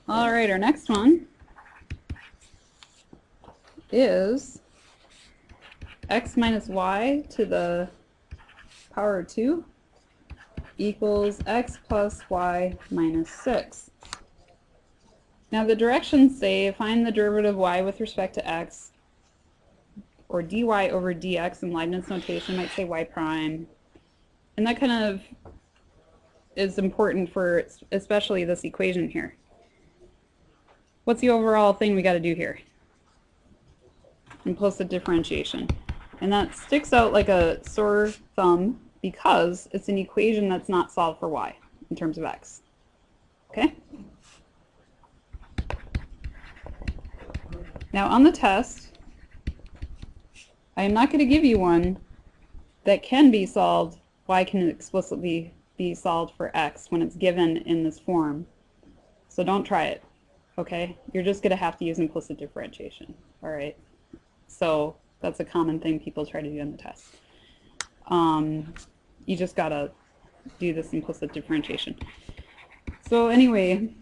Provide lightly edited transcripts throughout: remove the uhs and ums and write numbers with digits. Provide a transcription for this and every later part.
All right, our next one is x minus y to the power of 2 equals x plus y minus 6. Now the directions say find the derivative of y with respect to x, or dy over dx in Leibniz notation might say y prime. And that kind of is important for especially this equation here. What's the overall thing we got to do here? Implicit differentiation. And that sticks out like a sore thumb because it's an equation that's not solved for y in terms of x. Okay? Now on the test, I am not going to give you one that can be solved, y can explicitly be solved for x when it's given in this form. So don't try it, okay? You're just going to have to use implicit differentiation, all right? So that's a common thing people try to do on the test. You just got to do this implicit differentiation. So anyway,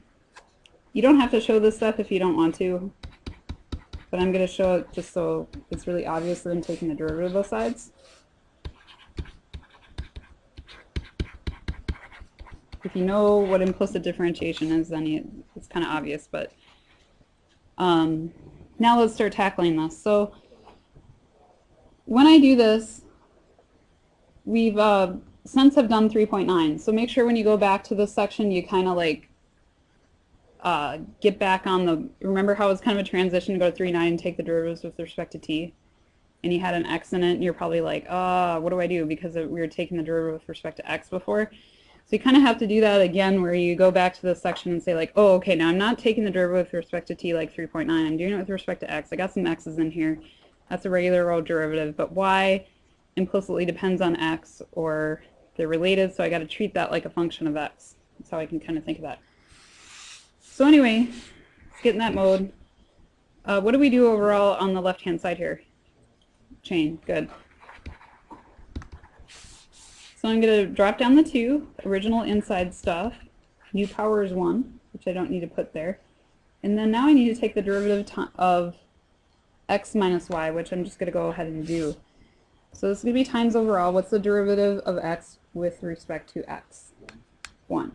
you don't have to show this stuff if you don't want to, but I'm going to show it just so it's really obvious that I'm taking the derivative of both sides. If you know what implicit differentiation is, then it's kind of obvious, but now let's start tackling this. So when I do this, we've since have done 3.9, so make sure when you go back to this section you kind of like get back on the, remember how it's kind of a transition to go to 3.9 and take the derivatives with respect to t, and you had an x in it, and you're probably like, what do I do, because we were taking the derivative with respect to x before. So you kind of have to do that again, where you go back to this section and say like, oh, okay, now I'm not taking the derivative with respect to t like 3.9, I'm doing it with respect to x. I got some x's in here. That's a regular old derivative, but y implicitly depends on x, or they're related, so I got to treat that like a function of x. That's how I can kind of think of that. So anyway, let's get in that mode. What do we do overall on the left-hand side here? Chain, good. So I'm going to drop down the 2, original inside stuff. U power is 1, which I don't need to put there. And then now I need to take the derivative of x minus y, which I'm just going to go ahead and do. So this is going to be times overall. What's the derivative of x with respect to x? 1.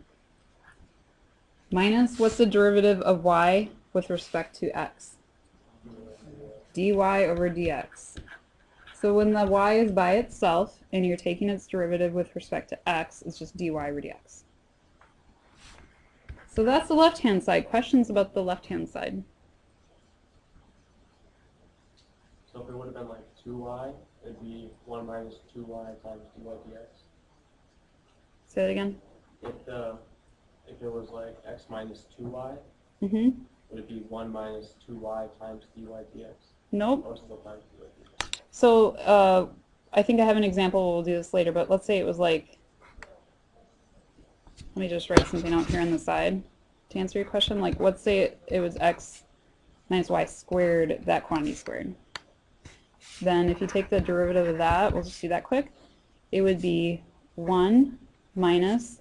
Minus, what's the derivative of y with respect to x? dy over dx. So when the y is by itself and you're taking its derivative with respect to x, it's just dy over dx. So that's the left-hand side. Questions about the left-hand side? So if it would have been like 2y, it'd be 1 minus 2y times dy dx. Say that again. If it was like x minus 2y, would it be 1 minus 2y times dy dx? Nope. Or still times dy dx? So I think I have an example, we'll do this later, but let's say it was like, let me just write something out here on the side to answer your question. Like, let's say it was x minus y squared, that quantity squared. Then if you take the derivative of that, we'll just do that quick, it would be 1 minus,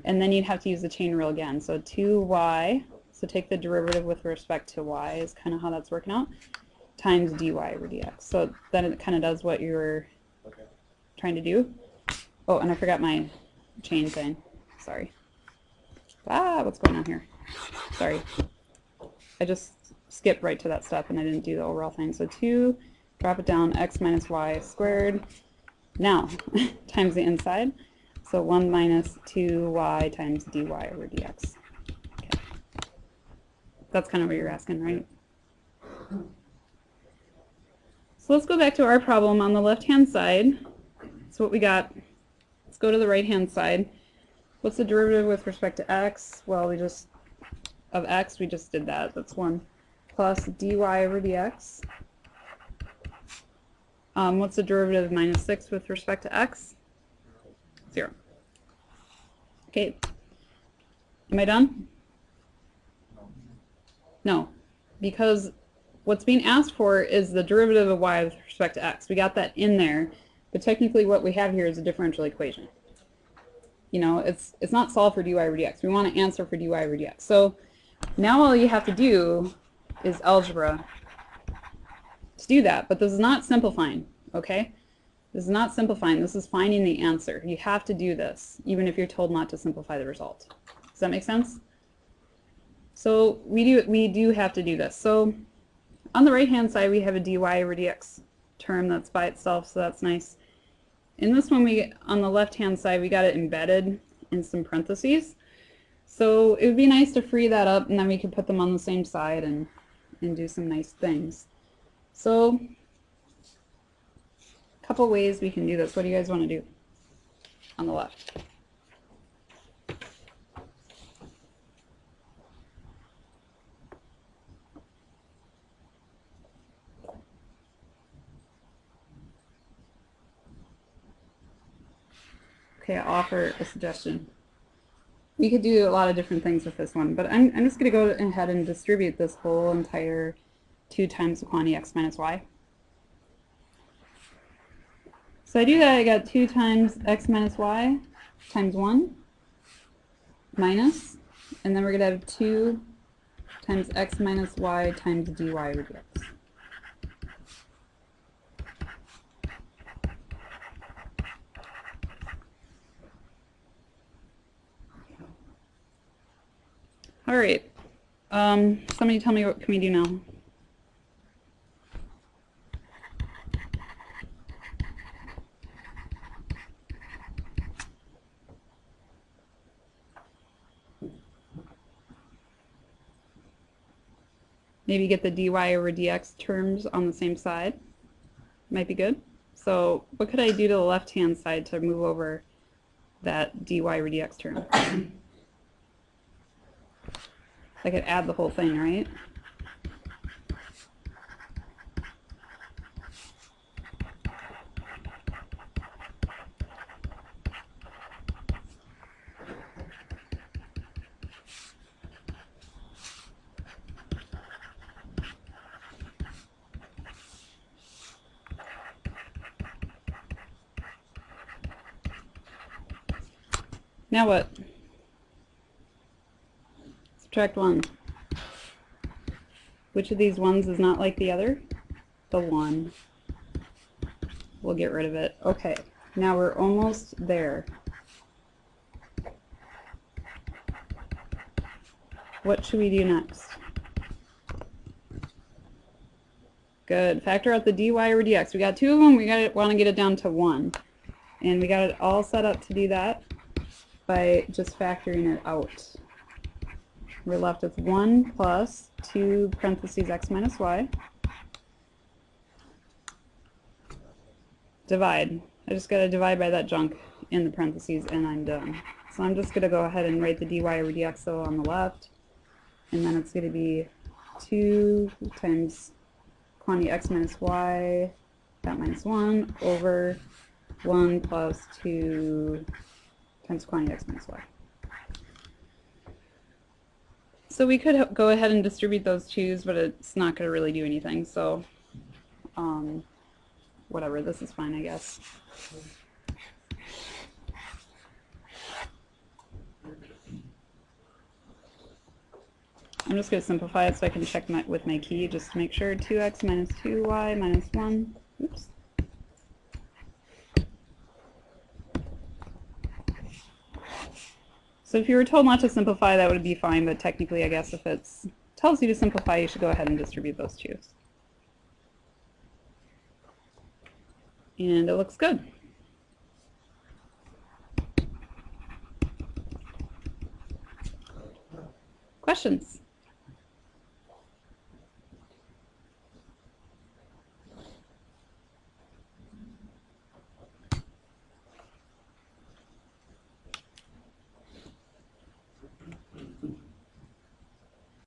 and then you'd have to use the chain rule again. So 2y, so take the derivative with respect to y is kind of how that's working out, times dy over dx. So then it kind of does what you were trying to do. Oh, and I forgot my chain thing. Sorry. What's going on here? Sorry. I just skipped right to that step and I didn't do the overall thing. So 2, drop it down, x minus y squared. Now, times the inside. So 1 minus 2y times dy over dx. Okay. That's kind of what you're asking, right? So let's go back to our problem on the left-hand side. So what we got, let's go to the right-hand side. What's the derivative with respect to x? Well, we just did that. That's 1 plus dy over dx. What's the derivative of minus 6 with respect to x? 0. Okay. Am I done? No, because what's being asked for is the derivative of y with respect to x. We got that in there, but technically what we have here is a differential equation. You know, it's not solved for dy over dx. We want to answer for dy over dx. So Now all you have to do is algebra to do that, but this is not simplifying, okay? This is not simplifying, this is finding the answer. You have to do this, even if you're told not to simplify the result. Does that make sense? So we do have to do this. So on the right hand side we have a dy over dx term that's by itself, so that's nice. In this one, on the left hand side, we got it embedded in some parentheses. So it would be nice to free that up, and then we could put them on the same side and do some nice things. So a couple ways we can do this. What do you guys want to do on the left? Okay, I'll offer a suggestion. We could do a lot of different things with this one, but I'm just going to go ahead and distribute this whole entire 2 times the quantity x minus y. So I do that, I got 2 times x minus y times 1 minus, and then we're going to have 2 times x minus y times dy over dx. All right, somebody tell me what can we do now? Maybe get the dy over dx terms on the same side. Might be good. So what could I do to the left-hand side to move over that dy over dx term? I could add the whole thing, right? Now what? Subtract 1. Which of these ones is not like the other? The 1. We'll get rid of it. Okay, now we're almost there. What should we do next? Good. Factor out the dy over dx. We got 2 of them. We want to get it down to 1. And we got it all set up to do that by just factoring it out. We're left with 1 plus 2 parentheses x minus y. Divide. I just got to divide by that junk in the parentheses and I'm done. So I'm just going to go ahead and write the dy over dx on the left. And then it's going to be 2 times quantity x minus y, that minus 1, over 1 plus 2 times quantity x minus y. So we could go ahead and distribute those 2's, but it's not going to really do anything. So whatever, this is fine, I guess. I'm just going to simplify it so I can check with my key just to make sure. 2x minus 2y minus 1. Oops. So if you were told not to simplify, that would be fine, but technically I guess if it tells you to simplify, you should go ahead and distribute those 2's. And it looks good. Questions?